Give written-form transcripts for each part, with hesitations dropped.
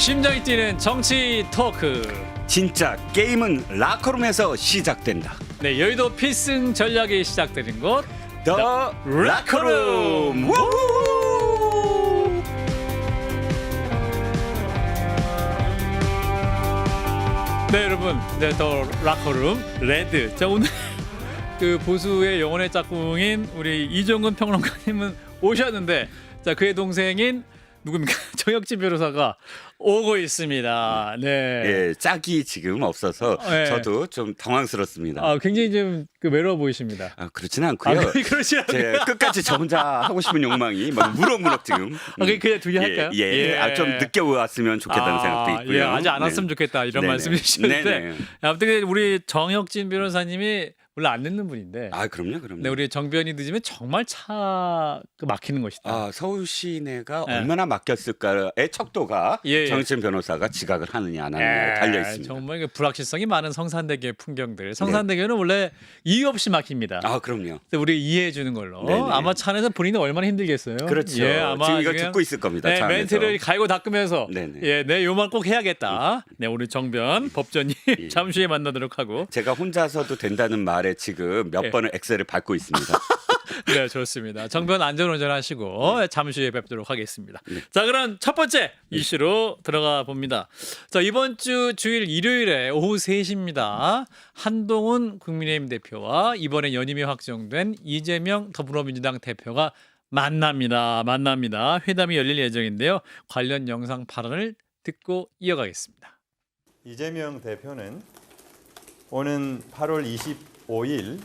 심장이 뛰는 정치 토크. 진짜 게임은 라커룸에서 시작된다. 네, 여의도 필승 전략이 시작되는 곳. 더 라커룸. 우후! 네, 여러분, 네, 더 라커룸 레드. 자, 오늘 그 보수의 영혼의 짝꿍인 우리 이종근 평론가님은 오셨는데, 자, 그의 동생인 누굽니까? 정혁진 변호사가 오고 있습니다. 네. 예, 짝이 지금 없어서 네. 저도 좀 당황스럽습니다. 아, 굉장히 좀 그 외로워 보이십니다. 그렇지는 않고요. 그렇지 않아요. 제 끝까지 저 혼자 하고 싶은 욕망이 막 무럭무럭 지금. 그냥 둘이 할까요? 좀 늦게 왔으면 좋겠다는 생각도 있고요. 예, 아직 안 왔으면 좋겠다 이런 네네. 말씀이셨는데 네네. 아무튼 우리 정혁진 변호사님이 원래 안 늦는 분인데 그럼요. 네, 우리 정변이 늦으면 정말 차 막히는 것이다. 서울 시내가 네. 얼마나 막혔을까의 척도가 예. 정혁진 변호사가 지각을 하느냐 안 하느냐에 달려 있습니다. 정말 그 불확실성이 많은 성산대교의 풍경들. 성산대교는 원래 이유 없이 막힙니다. 그럼요. 그래서 우리 이해해 주는 걸로. 네네. 아마 차 안에서 본인은 얼마나 힘들겠어요. 그렇죠. 예, 아마 지금 이걸 듣고 있을 겁니다. 네, 차 안에서. 멘트를 갈고 닦으면서 네네. 예, 내 요만 꼭 해야겠다. 네, 우리 정변 법전이 잠시 후에 만나도록 하고. 제가 혼자서도 된다는 말에 지금 몇 예. 번을 엑셀을 밟고 있습니다. 네, 좋습니다. 정변 안전운전 하시고 잠시 후에 뵙도록 하겠습니다. 자, 그럼 첫 번째 이슈로 들어가 봅니다. 자, 이번 주 주일 일요일에 오후 3시입니다. 한동훈 국민의힘 대표와 이번에 연임이 확정된 이재명 더불어민주당 대표가 만납니다. 회담이 열릴 예정인데요. 관련 영상 발언을 듣고 이어가겠습니다. 이재명 대표는 오는 8월 25일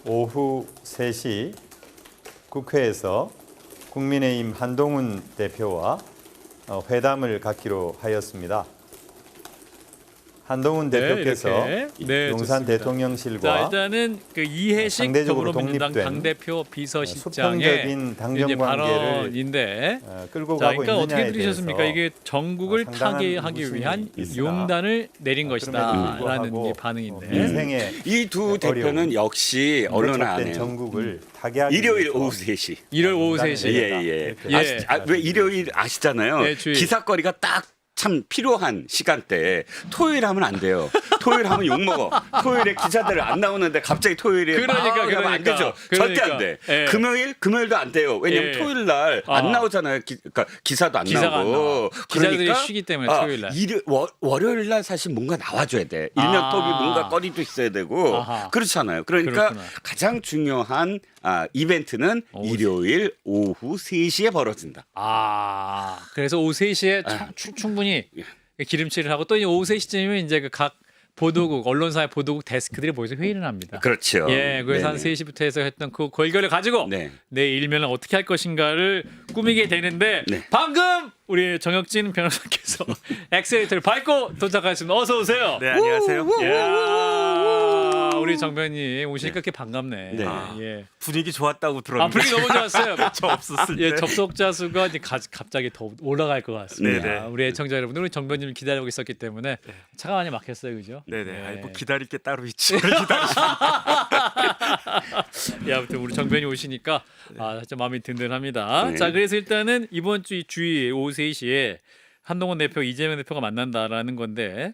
오후 3시 국회에서 국민의힘 한동훈 대표와 회담을 갖기로 하였습니다. 한동훈 대표께서 네, 용산 좋습니다. 대통령실과 자, 일단은 그 이해식 상대적으로 더불어민주당 독립된 당대표 비서실장의 수평적인 당정 이제 관계를 발언인데 끌고 자, 가고 그러니까 어떻게 있느냐에 들으셨습니까? 대해서 이게 전국을 상당한 타개하기 의구심이 위한 있으나 용단을 내린 그럼에도 것이다라는 불구하고 게 반응인데. 민생의 이 두 대표는 어려운 역시 언론 밀접된 안에 전국을 타개하기 일요일 위해서 오후 3시. 일요일 오후 3시. 예. 예. 왜 일요일 아시잖아요. 네, 주일. 기사거리가 딱 참 필요한 시간대. 토요일 하면 안 돼요. 토요일 하면 욕 먹어. 토요일에 기사들 안 나오는데 갑자기 토요일에 그러니까. 안 되죠. 절대 안 돼. 예. 금요일도 안 돼요. 왜냐면 예. 토요일 날 안 나오잖아요. 그러니까 기사도 안 기사가 안 나오고. 나와. 기자들이 그러니까 쉬기 때문에 토요일 날. 월요일 날 사실 뭔가 나와줘야 돼. 일면 톱이 뭔가 거리도 있어야 되고 아하. 그렇잖아요. 그러니까 그렇구나. 가장 중요한 이벤트는 일요일 오후 3시에 벌어진다. 그래서 오후 3시에 충분히 기름칠을 하고 또 오후 3시쯤이면 이제 그 각 보도국 언론사의 보도국 데스크들이 모여서 회의를 합니다. 그렇죠. 예, 그래서 한 네네. 3시부터 해서 했던 그 결과를 가지고 네. 내 일면을 어떻게 할 것인가를 꾸미게 되는데 네. 방금 우리 정혁진 변호사께서 엑셀레이터를 밟고 도착하셨습니다. 어서 오세요. 네, 안녕하세요. 이야, 우리 정변님 오시니까 그렇게 반갑네. 네. 예. 분위기 좋았다고 들었는데 분위기 너무 좋았어요. 저 없었을 예, 때. 접속자 수가 이제 갑자기 더 올라갈 것 같습니다. 네네. 우리 애청자 여러분들 우리 정변님을 기다리고 있었기 때문에 차가 많이 막혔어요, 그죠? 네네. 네. 아니, 뭐 기다릴 게 따로 있지. 예, 아무튼 우리 정변이 오시니까 진짜 마음이 든든합니다. 네. 자, 그래서 일단은 이번 주 주일 오후 3시에 한동훈 대표, 이재명 대표가 만난다라는 건데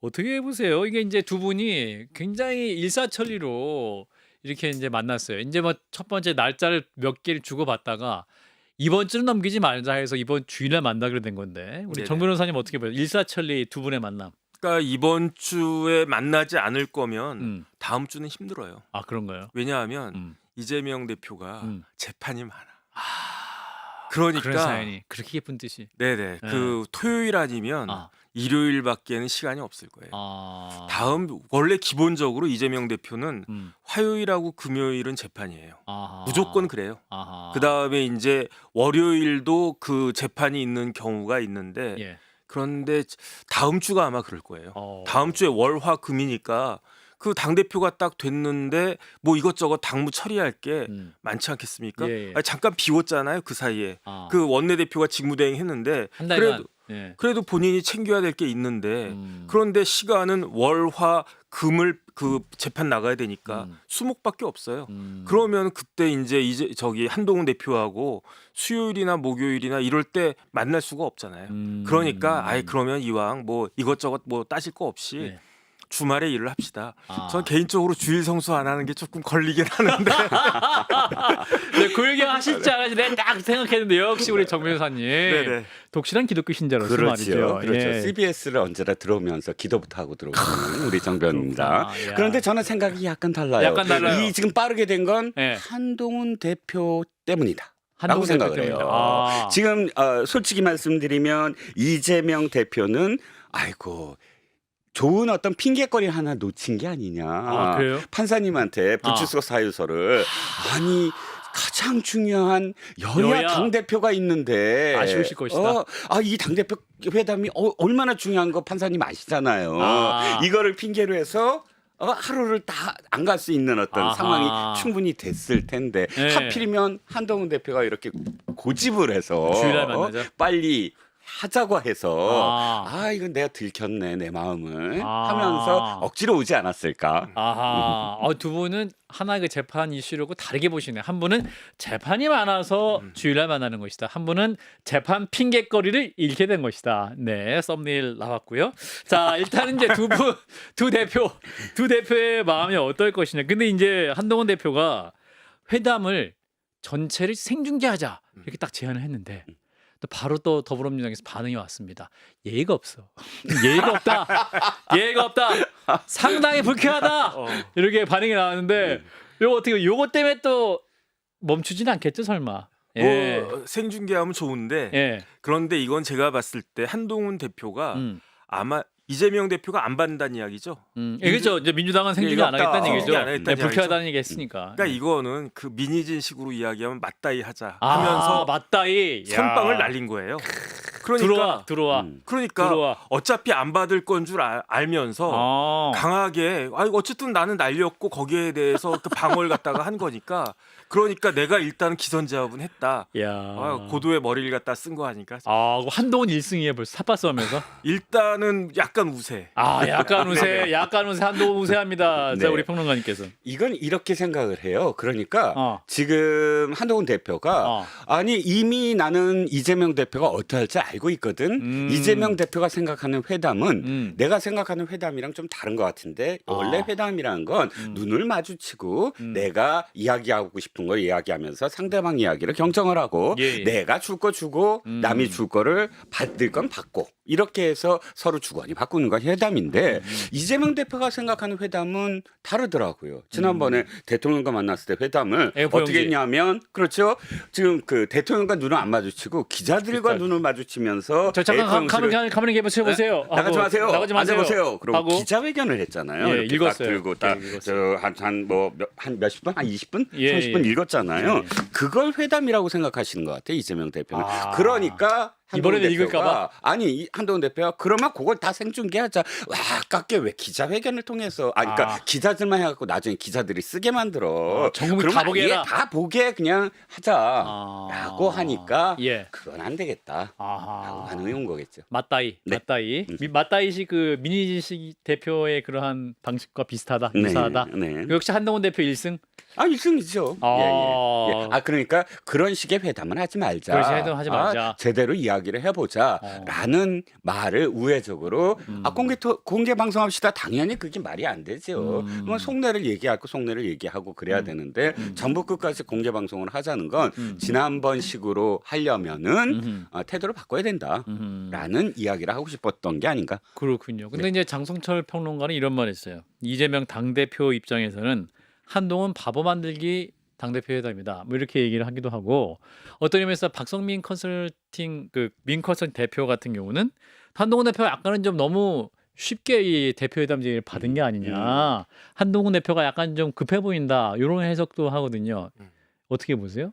어떻게 보세요? 이게 이제 두 분이 굉장히 일사천리로 이렇게 이제 만났어요. 이제 뭐 첫 번째 날짜를 몇 개를 주고받다가 이번 주는 넘기지 말자 해서 이번 주일에 만나기로 된 건데 우리 네네. 정 변호사님 어떻게 보세요? 일사천리 두 분의 만남. 그러니까 이번 주에 만나지 않을 거면 음. 다음 주는 힘들어요. 그런가요? 왜냐하면 음. 이재명 대표가 음. 재판이 많아. 그런 그러니까 사연이 그렇게 예쁜 뜻이. 네네. 네. 그 토요일 아니면 아. 일요일밖에는 시간이 없을 거예요. 다음 원래 기본적으로 이재명 대표는 화요일하고 금요일은 재판이에요. 무조건 그래요. 그 다음에 이제 월요일도 그 재판이 있는 경우가 있는데 예. 그런데 다음 주가 아마 그럴 거예요. 다음 주에 월화 금이니까 그 당 대표가 딱 됐는데 뭐 이것저것 당무 처리할 게 많지 않겠습니까? 예, 예. 아니, 잠깐 비웠잖아요 그 사이에. 아. 그 원내 대표가 직무대행했는데 한 달간. 그래도 본인이 챙겨야 될 게 있는데 그런데 시간은 월화 금을 그 재판 나가야 되니까 수목밖에 없어요. 그러면 그때 이제 저기 한동훈 대표하고 수요일이나 목요일이나 이럴 때 만날 수가 없잖아요. 그러니까 아예 그러면 이왕 뭐 이것저것 뭐 따질 거 없이 네. 주말에 일을 합시다. 전 개인적으로 주일 성수 안 하는 게 조금 걸리긴 하는데 네, 그 얘기 하실 줄 알아서 내가 딱 생각했는데 역시 우리 정 변호사님 네네. 독실한 기독교 신자로서 말이죠. 그렇죠. 예. CBS를 언제나 들어오면서 기도부터 하고 들어오는 우리 정변입니다. 그렇구나. 야. 그런데 저는 생각이 약간 달라요. 약간 달라요. 이 지금 빠르게 된 건 예. 한동훈 대표 때문이다. 라고 한동훈 생각을 대표 해요. 때문이다. 아. 지금 솔직히 말씀드리면 이재명 대표는 아이고 좋은 어떤 핑계거리 하나 놓친 게 아니냐. 아, 그래요? 판사님한테 불출석 사유서를 아니 가장 중요한 여야 여야. 당대표가 있는데 아쉬우실 것이다. 이 당대표 회담이 얼마나 중요한 거 판사님 아시잖아요. 아. 이거를 핑계로 해서 하루를 다 안 갈 수 있는 어떤 아하. 상황이 충분히 됐을 텐데 네. 하필이면 한동훈 대표가 이렇게 고집을 해서 주일날 만나자. 빨리 하자고 해서 아. 이건 내가 들켰네 내 마음을 아. 하면서 억지로 오지 않았을까. 아하. 두 분은 하나의 그 재판 이슈라고 다르게 보시네. 한 분은 재판이 많아서 주일날 만나는 것이다. 한 분은 재판 핑계거리를 잃게 된 것이다. 네, 썸네일 나왔고요. 자, 일단은 이제 두 대표의 마음이 어떨 것이냐. 근데 이제 한동훈 대표가 회담을 전체를 생중계하자 이렇게 딱 제안을 했는데. 또 바로 또 더불어민주당에서 반응이 왔습니다. 예의가 없어. 예의가 없다. 예의가 없다. 상당히 불쾌하다. 이렇게 반응이 나왔는데 요거 때문에 또 멈추지는 않겠죠, 설마. 예. 뭐 생중계하면 좋은데 예. 그런데 이건 제가 봤을 때 한동훈 대표가 아마 이재명 대표가 안 받는다는 이야기죠. 그렇죠. 이제 민주당은 생중계 안 없다. 하겠다는 얘기죠. 안 하겠다는 불쾌하다는 얘기 했으니까. 그러니까 이거는 그 민희진식으로 이야기하면 맞다이 하자 아, 하면서 맞다이. 선빵을 야. 날린 거예요. 그러니까 들어와. 그러니까 들어와. 어차피 안 받을 건 줄 알면서 강하게 어쨌든 나는 날렸고 거기에 대해서 그 방어를 갖다가 한 거니까 그러니까 내가 일단 기선제압은 했다. 야. 고도의 머리를 갖다 쓴 거 하니까 그럼 한동훈 1승이에요. 벌써 삿바싸움에서. 일단은 약간 우세. 약간 우세 한동훈 우세합니다. 자, 네. 우리 평론가님께서. 이건 이렇게 생각을 해요. 그러니까 지금 한동훈 대표가 아니 이미 나는 이재명 대표가 어떻게 할지 알고 있거든. 이재명 대표가 생각하는 회담은 내가 생각하는 회담이랑 좀 다른 것 같은데 원래 회담이라는 건 눈을 마주치고 내가 이야기하고 싶은 걸 이야기하면서 상대방 이야기를 경청을 하고 예. 내가 줄 거 주고 남이 줄 거를 받을 건 받고 이렇게 해서 서로 주거니 바꾸는 건 회담인데 이재명 대표가 생각하는 회담은 다르더라고요. 지난번에 대통령과 만났을 때 회담을 F4용지. 어떻게 했냐면 그렇죠. 지금 그 대통령과 눈을 안 마주치고 기자들과 눈을 마주치면서 저 잠깐 A4용지를 가만히 계셔 보세요. 나가지 마세요. 나가지 마세요. 앉아보세요. 그리고 하고. 기자회견을 했잖아요. 예, 이렇게 읽었어요. 딱 들고 예, 읽었어요. 딱한 몇십 분, 한 20분, 예, 30분 예. 읽었잖아요. 예. 그걸 회담이라고 생각하시는 것 같아요. 이재명 대표는. 그러니까 한동훈 이번에는 대표가 읽을까 봐? 아니 한동훈 대표가 그러면 그걸 다 생중계하자. 와 아깝게 왜 기자회견을 통해서 그러니까 기자들만 해갖고 나중에 기자들이 쓰게 만들어. 전 국민 그러면 다 보게 아예 해라. 다 보게 그냥 하자라고 하니까 예. 그건 안 되겠다. 라고 반응이 온 거겠죠. 맞다이. 네. 맞다이식 그 민희진식 대표의 그러한 방식과 비슷하다. 네, 유사하다. 네. 역시 한동훈 대표 1승. 1승이죠. 예. 그러니까 그런 식의 회담을 하지 말자. 그런 식의 회담 하지 말자. 제대로 이야기를 해보자라는 말을 우회적으로 공개 방송합시다. 당연히 그게 말이 안 되죠. 뭐 속내를 얘기하고 속내를 얘기하고 그래야 되는데 전부 끝까지 공개 방송을 하자는 건 지난번 식으로 하려면은 태도를 바꿔야 된다라는 이야기를 하고 싶었던 게 아닌가. 그렇군요. 근데 이제 장성철 평론가는 이런 말 했어요. 이재명 당대표 입장에서는 한동훈 바보 만들기 당대표 회담이다. 뭐 이렇게 얘기를 하기도 하고 어떤 의미에서 박성민 컨설팅 그 민컨설팅 대표 같은 경우는 한동훈 대표가 약간은 좀 너무 쉽게 이 대표 회담 제의를 받은 게 아니냐. 한동훈 대표가 약간 좀 급해 보인다. 이런 해석도 하거든요. 어떻게 보세요?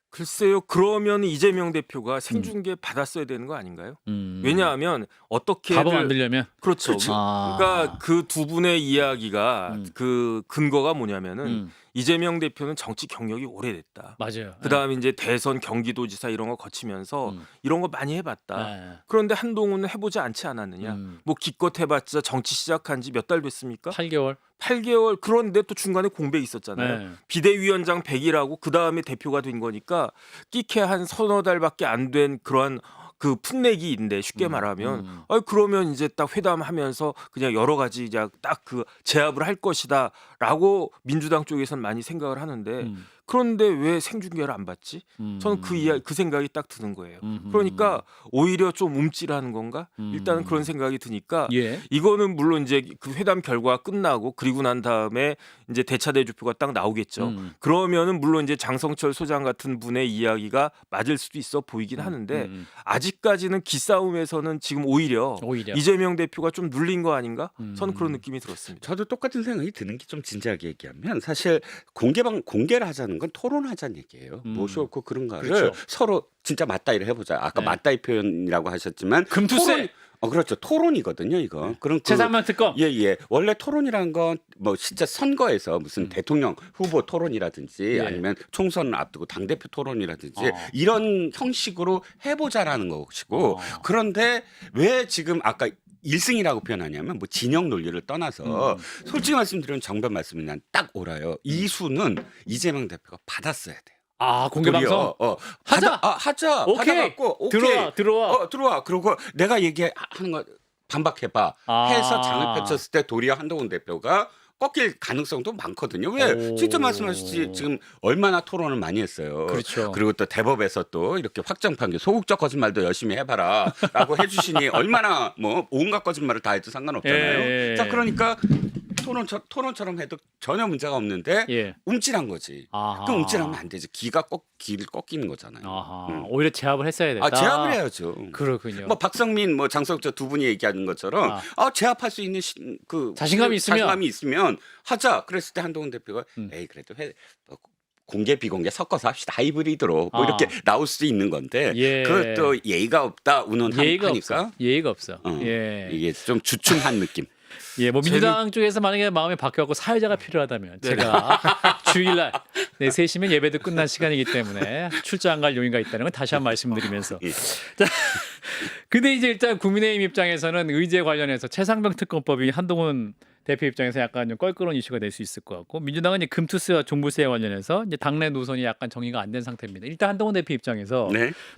글쎄요. 그러면 이재명 대표가 생중계 받았어야 되는 거 아닌가요? 왜냐하면 어떻게 바보 만들려면 그렇죠. 그러니까 그 두 분의 이야기가 그 근거가 뭐냐면은 이재명 대표는 정치 경력이 오래됐다. 맞아요. 그다음에 이제 대선 경기도지사 이런 거 거치면서 이런 거 많이 해봤다. 네. 그런데 한동훈은 해보지 않지 않았느냐. 뭐 기껏 해봤자 정치 시작한 지 몇 달 됐습니까? 8개월. 8개월 그런데 또 중간에 공백이 있었잖아요. 네. 비대위원장 100이라고 그 다음에 대표가 된 거니까 끼케 한 서너 달밖에 안 된 그러한 그 풋내기인데 쉽게 말하면 그러면 이제 딱 회담하면서 그냥 여러 가지 이제 딱 그 제압을 할 것이다라고 민주당 쪽에서는 많이 생각을 하는데 그런데 왜 생중계를 안 받지? 저는 그 생각이 딱 드는 거예요. 그러니까 오히려 좀 움찔하는 건가? 일단은 그런 생각이 드니까 예. 이거는 물론 이제 그 회담 결과가 끝나고 그리고 난 다음에 이제 대차 대조표가 딱 나오겠죠. 그러면은 물론 이제 장성철 소장 같은 분의 이야기가 맞을 수도 있어 보이긴 하는데 아직까지는 기싸움에서는 지금 오히려 이재명 대표가 좀 눌린 거 아닌가? 저는 그런 느낌이 들었습니다. 저도 똑같은 생각이 드는 게 좀 진지하게 얘기하면 사실 공개를 하자는 건 토론하자는 얘기예요. 모셔놓고 그런 거를 그렇죠. 서로 진짜 맞다이를 해보자. 아까 네. 맞다이 표현이라고 하셨지만 금투세. 그렇죠. 토론이거든요, 이거. 그럼 최상만 특검. 예. 원래 토론이라는 건 뭐 진짜 선거에서 무슨 대통령 후보 토론이라든지 예. 아니면 총선을 앞두고 당대표 토론이라든지 이런 형식으로 해보자라는 것이고 그런데 왜 지금 아까 1승이라고 표현하냐면 뭐 진영 논리를 떠나서 솔직히 말씀드리면 정변 말씀이 난 딱 옳아요. 이 수는 이재명 대표가 받았어야 돼요. 공개 방송. 하자. 하자. 오케이. 받아갖고 오케이. 들어와. 그러고 내가 얘기하는 거 반박해봐. 해서 장을 펼쳤을 때 도리어 한동훈 대표가 꺾일 가능성도 많거든요. 왜? 직접 말씀하시지 지금 얼마나 토론을 많이 했어요. 그렇죠. 그리고 또 대법에서 또 이렇게 확정 판결 소극적 거짓말도 열심히 해봐라라고 해주시니 얼마나 뭐 온갖 거짓말을 다 해도 상관없잖아요. 예. 자 그러니까 토론처럼 해도 전혀 문제가 없는데 예. 움찔한 거지. 그 움찔하면 안 되지. 길을 꺾이는 거잖아요. 오히려 제압을 했어야 됐다. 제압을 해야죠. 그렇군요. 뭐 박성민, 뭐 장성철 두 분이 얘기하는 것처럼 제압할 수 있는 그 자신감이 있으면 하자. 그랬을 때 한동훈 대표가 에이 그래도 공개 비공개 섞어서 합시다. 하이브리드로 뭐 이렇게 나올 수 있는 건데 그것도 예의가 없다. 운운하니까 예의가 없어. 이게 좀 주춤한 느낌. 뭐 민주당 쪽에서 만약에 마음이 바뀌었고 사회자가 필요하다면 제가 주일날 3시면 예배도 끝난 시간이기 때문에 출장 안 갈 용의가 있다는 건 다시 한번 말씀드리면서 자, 근데 이제 일단 국민의힘 입장에서는 의제 관련해서 최상병 특검법이 한동훈 대표 입장에서 약간 좀 껄끄러운 이슈가 될 수 있을 것 같고 민주당은 이제 금투세와 종부세 관련해서 이제 당내 노선이 약간 정리가 안 된 상태입니다. 일단 한동훈 대표 입장에서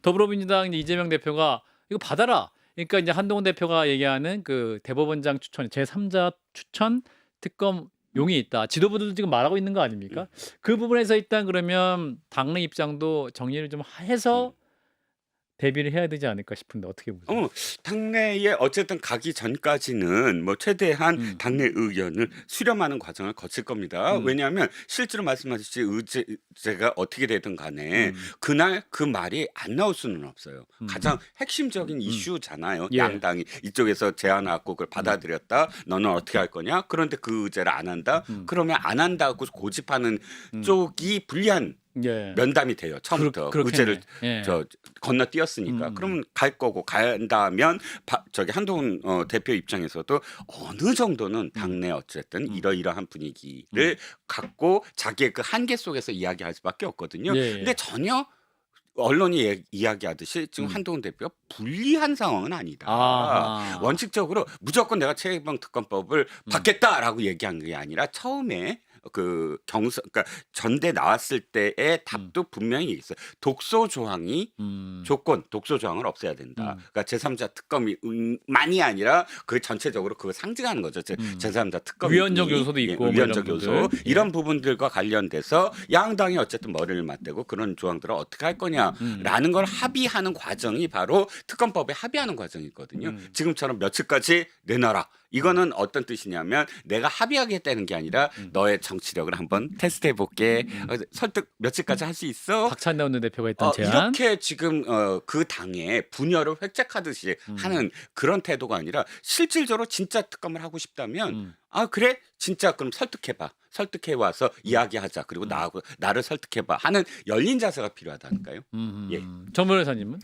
더불어민주당 이제 이재명 대표가 이거 받아라. 그러니까 이제 한동훈 대표가 얘기하는 그 대법원장 추천, 제3자 추천 특검 용이 있다. 지도부들도 지금 말하고 있는 거 아닙니까? 그 부분에서 일단 그러면 당내 입장도 정리를 좀 해서 대비를 해야 되지 않을까 싶은데 어떻게 보세요? 당내에 어쨌든 가기 전까지는 뭐 최대한 당내 의견을 수렴하는 과정을 거칠 겁니다. 왜냐하면 실제로 말씀하셨듯이 의제가 어떻게 되든 간에 그날 그 말이 안 나올 수는 없어요. 가장 핵심적인 이슈잖아요. 양당이 이쪽에서 제안 왔고 그걸 받아들였다. 너는 어떻게 할 거냐? 그런데 그 의제를 안 한다. 그러면 안 한다고 고집하는 쪽이 불리한 면담이 돼요. 처음부터 의제를 건너뛰었으니까. 그러면 갈 거고 간다면 저기 한동훈 대표 입장에서도 어느 정도는 당내 어쨌든 이러이러한 분위기를 갖고 자기의 그 한계 속에서 이야기할 수밖에 없거든요. 근데 전혀 언론이 이야기하듯이 지금 한동훈 대표가 불리한 상황은 아니다. 원칙적으로 무조건 내가 최혜병 특검법을 받겠다라고 얘기한 게 아니라 처음에 그러니까 전대 나왔을 때의 답도 분명히 있어요. 독소 조항이 독소 조항을 없애야 된다. 그러니까 제3자 특검이 만이 아니라 그 전체적으로 그걸 상징하는 거죠. 제3자 특검 위헌적 요소도 있고 위헌적 요소 이런 부분들과 관련돼서 양당이 어쨌든 머리를 맞대고 그런 조항들을 어떻게 할 거냐라는 걸 합의하는 과정이 바로 특검법에 합의하는 과정이거든요. 지금처럼 며칠까지 내놔라. 이거는 어떤 뜻이냐면 내가 합의하겠다는 게 아니라 너의 정치력을 한번 테스트해 볼게. 설득 며칠까지 할 수 있어? 박찬대 원내대표가 했던 제안. 이렇게 지금 그 당의 분열을 획책하듯이 하는 그런 태도가 아니라 실질적으로 진짜 특검을 하고 싶다면 그래 진짜 그럼 설득해 와서 이야기하자. 그리고 나를 설득해봐 하는 열린 자세가 필요하다니까요. 정 변호사님은?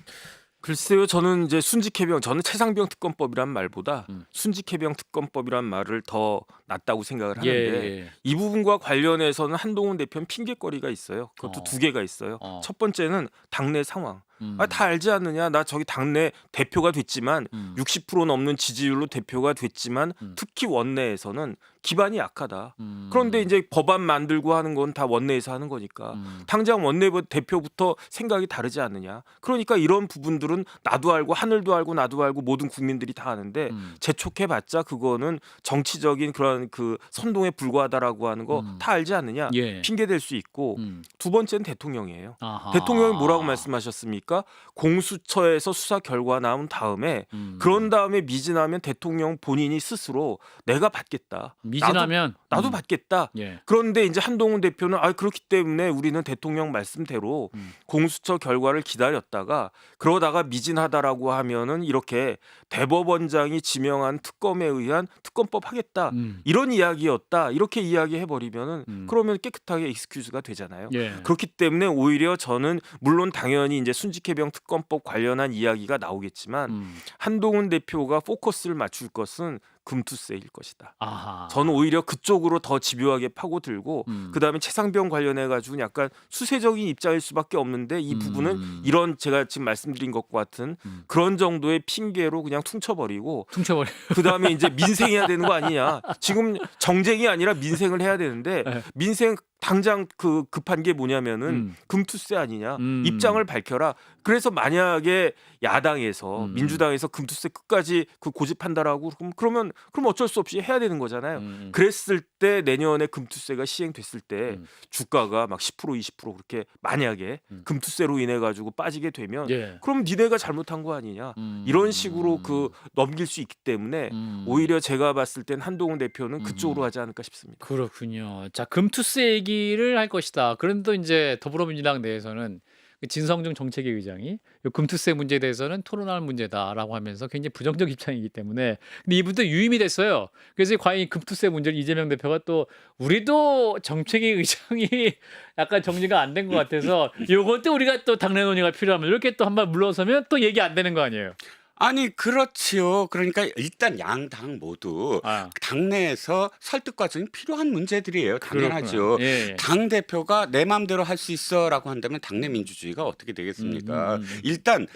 글쎄요, 저는 이제 저는 최상병 특검법이란 말보다 순직해병 특검법이란 말을 더 낫다고 생각을 하는데 이 부분과 관련해서는 한동훈 대표는 핑계거리가 있어요. 그것도 두 개가 있어요. 첫 번째는 당내 상황. 다 알지 않느냐? 나 저기 당내 대표가 됐지만 60% 넘는 지지율로 대표가 됐지만 특히 원내에서는 기반이 약하다. 그런데 이제 법안 만들고 하는 건 다 원내에서 하는 거니까 당장 원내 대표부터 생각이 다르지 않느냐. 그러니까 이런 부분들은 나도 알고 하늘도 알고 나도 알고 모든 국민들이 다 아는데 재촉해봤자 그거는 정치적인 그런 그 선동에 불과하다라고 하는 거 다 알지 않느냐. 예. 핑계 댈 수 있고 두 번째는 대통령이에요. 아하. 대통령이 뭐라고 말씀하셨습니까? 공수처에서 수사 결과 나온 다음에 그런 다음에 미진하면 대통령 본인이 스스로 내가 받겠다. 미진하면 나도 받겠다. 예. 그런데 이제 한동훈 대표는 그렇기 때문에 우리는 대통령 말씀대로 공수처 결과를 기다렸다가 그러다가 미진하다라고 하면은 이렇게 대법원장이 지명한 특검에 의한 특검법 하겠다. 이런 이야기였다. 이렇게 이야기해 버리면은 그러면 깨끗하게 익스큐즈가 되잖아요. 예. 그렇기 때문에 오히려 저는 물론 당연히 이제 순직해병 특검법 관련한 이야기가 나오겠지만 한동훈 대표가 포커스를 맞출 것은 금투세일 것이다. 아하. 저는 오히려 그쪽으로 더 집요하게 파고들고 그다음에 최상병 관련해 가지고 약간 수세적인 입장일 수밖에 없는데 이 부분은 이런 제가 지금 말씀드린 것과 같은 그런 정도의 핑계로 그냥 퉁쳐버리고 퉁쳐버려. 그다음에 이제 민생해야 되는 거 아니냐. 지금 정쟁이 아니라 민생을 해야 되는데 네. 민생 당장 그 급한 게 뭐냐면은 금투세 아니냐. 입장을 밝혀라. 그래서 만약에 야당에서 민주당에서 금투세 끝까지 그 고집한다라고 그러면 어쩔 수 없이 해야 되는 거잖아요. 그랬을 때 내년에 금투세가 시행됐을 때 주가가 막 10% 20% 그렇게 만약에 금투세로 인해 가지고 빠지게 되면 예. 그럼 니네가 잘못한 거 아니냐. 이런 식으로 그 넘길 수 있기 때문에 오히려 제가 봤을 땐 한동훈 대표는 그쪽으로 하지 않을까 싶습니다. 그렇군요. 자, 금투세 얘기를 할 것이다. 그런데 또 이제 더불어민주당 내에서는 진성중 정책위 의장이 이 금투세 문제에 대해서는 토론할 문제다라고 하면서 굉장히 부정적 입장이기 때문에 근데 이분도 유임이 됐어요. 그래서 과연 이 금투세 문제를 이재명 대표가 또 우리도 정책위 의장이 약간 정리가 안 된 것 같아서 요것도 우리가 또 당내 논의가 필요하면 이렇게 또 한번 물러서면 또 얘기 안 되는 거 아니에요. 아니 그렇지요. 그러니까 일단 양당 모두 당내에서 설득 과정이 필요한 문제들이에요. 당연하죠. 예. 당 대표가 내 마음대로 할 수 있어라고 한다면 당내 민주주의가 어떻게 되겠습니까? 일단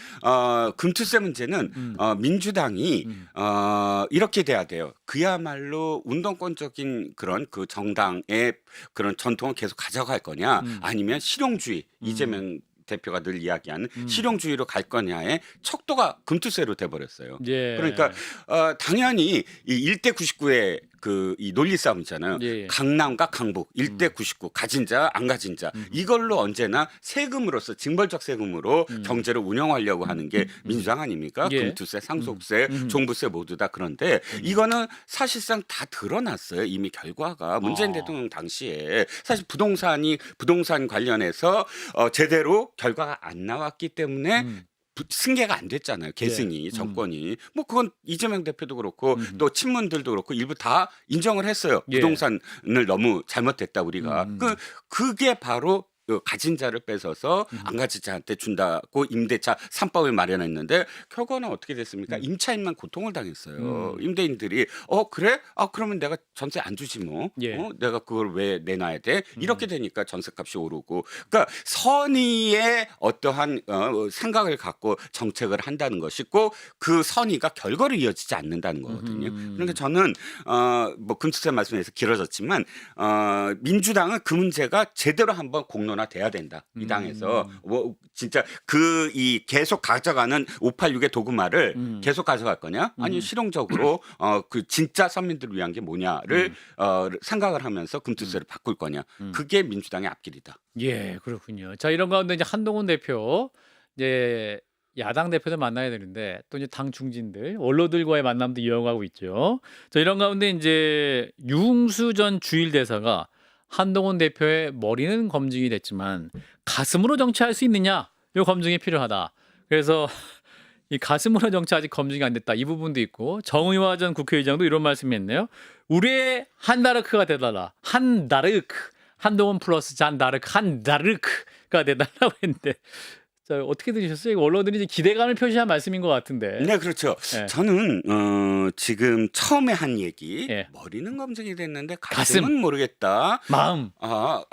금투세 문제는 민주당이 이렇게 돼야 돼요. 그야말로 운동권적인 그런 그 정당의 그런 전통을 계속 가져갈 거냐, 아니면 실용주의 이재명 대표가 늘 이야기하는 실용주의로 갈 거냐의 척도가 금투세로 돼버렸어요. 예. 그러니까 당연히 이 1대 99의 그 이 논리 싸움 있잖아요. 예. 강남과 강북 1대 99 가진 자 안 가진 자 이걸로 언제나 세금으로서 징벌적 세금으로 경제를 운영하려고 하는 게 민주당 아닙니까? 예. 금투세, 상속세, 종부세 모두 다. 그런데 이거는 사실상 다 드러났어요. 이미 결과가 문재인 대통령 당시에 사실 부동산 관련해서 제대로 결과가 안 나왔기 때문에 승계가 안 됐잖아요. 계승이 정권이 뭐 그건 이재명 대표도 그렇고 또 친문들도 그렇고 일부 다 인정을 했어요. 예. 부동산을 너무 잘못했다 우리가. 그게 바로 가진 자를 뺏어서 안 가진 자한테 준다고 임대차 3법을 마련했는데 결과는 어떻게 됐습니까? 임차인만 고통을 당했어요. 임대인들이 그래? 그러면 내가 전세 안 주지 뭐. 예. 내가 그걸 왜 내놔야 돼? 이렇게 되니까 전세값이 오르고. 그러니까 선의의 어떠한 생각을 갖고 정책을 한다는 것이고 그 선의가 결과로 이어지지 않는다는 거거든요. 그러니까 저는 뭐 금투세 말씀에서 길어졌지만 민주당은 그 문제가 제대로 한번 공론화돼야 된다. 이 당에서 뭐 진짜 이 계속 가져가는 586의 도구마를 계속 가져갈 거냐? 아니 실용적으로 그 진짜 서민들을 위한 게 뭐냐를 생각을 하면서 금투세를 바꿀 거냐? 그게 민주당의 앞길이다. 예, 그렇군요. 자, 이런 가운데 이제 한동훈 대표 이제 야당 대표들 만나야 되는데 또 이제 당 중진들 원로들과의 만남도 이어가고 있죠. 자, 이런 가운데 이제 유흥수 전 주일대사가 한동훈 대표의 머리는 검증이 됐지만 가슴으로 정치할 수 있느냐? 이 검증이 필요하다. 그래서 이 가슴으로 정치 아직 검증이 안 됐다. 이 부분도 있고 정의화 전 국회의장도 이런 말씀했네요. 우리의 한다르크가 되달라. 한다르크. 한동훈 플러스 잔다르크. 한다르크가 되달라고 했는데 자, 어떻게 들으셨어요? 언론들이 이제 기대감을 표시한 말씀인 것 같은데. 네, 그렇죠. 예. 저는 지금 처음에 한 얘기 예. 머리는 검증이 됐는데 가슴. 가슴은 모르겠다. 마음.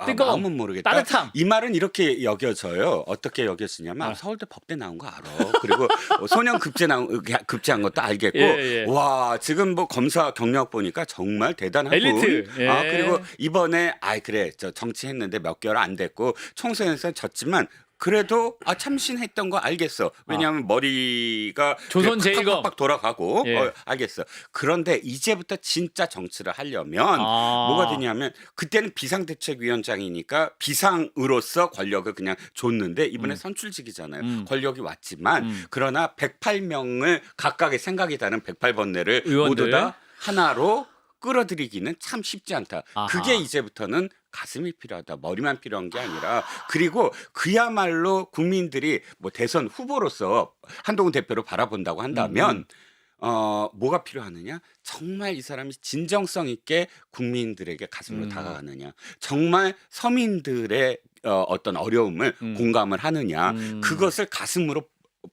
뜨거움. 마음은 모르겠다. 따뜻함. 이 말은 이렇게 여겨져요. 어떻게 여겨지냐면 서울대 법대 나온 거 알아. 그리고 소년 급제한 것도 알겠고 예. 와 지금 뭐 검사 경력 보니까 정말 대단하고 엘리트. 예. 그리고 이번에 그래 저 정치했는데 몇 개월 안 됐고 총선에서 졌지만 그래도 참신했던 거 알겠어. 왜냐하면 머리가 조선제일검. 팍팍 돌아가고 예. 알겠어. 그런데 이제부터 진짜 정치를 하려면 뭐가 되냐면 그때는 비상대책위원장이니까 비상으로서 권력을 그냥 줬는데 이번에 선출직이잖아요. 권력이 왔지만 그러나 108명을 각각의 생각이 다른 108번뇌를 의원들. 모두 다 하나로 끌어들이기는 참 쉽지 않다. 아하. 그게 이제부터는 가슴이 필요하다. 머리만 필요한 게 아니라 그리고 그야말로 국민들이 뭐 대선 후보로서 한동훈 대표를 바라본다고 한다면 뭐가 필요하느냐? 정말 이 사람이 진정성 있게 국민들에게 가슴으로 다가가느냐? 정말 서민들의 어떤 어려움을 공감을 하느냐? 그것을 가슴으로